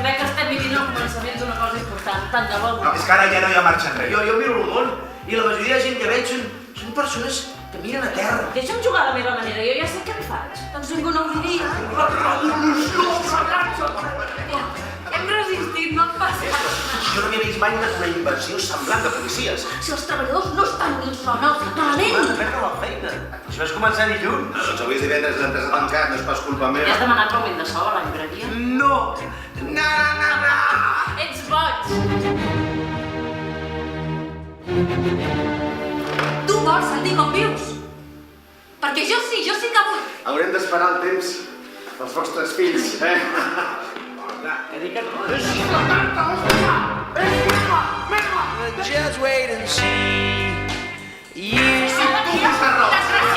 Crec que estem vivint el començament d'una cosa important, tant de bo. No, és que ara ja no hi ha marxa enrere. Jo miro el món i la majoria de gent que veig són persones que miren a terra. Deixa'm jugar a la meva manera, jo ja sé què em faig. Doncs ningú no ho diria. Hem resistit, no et passi. Jo no havia vist mai una inversió semblant de policies. Si els treballadors no estan ni sols, malament. Van a perdre la feina. Això és començar dilluns. Doncs avui és divendres, l'empresa ha tancat, no és pas culpa Ja meva. has demanat l'augment de sou a la llibreria? No! No! Ets boig! Tu vols sentir com vius? Perquè jo sí que vull. Haurem d'esperar el temps dels vostres fills, eh? Just wait and see. You. Desgraciat!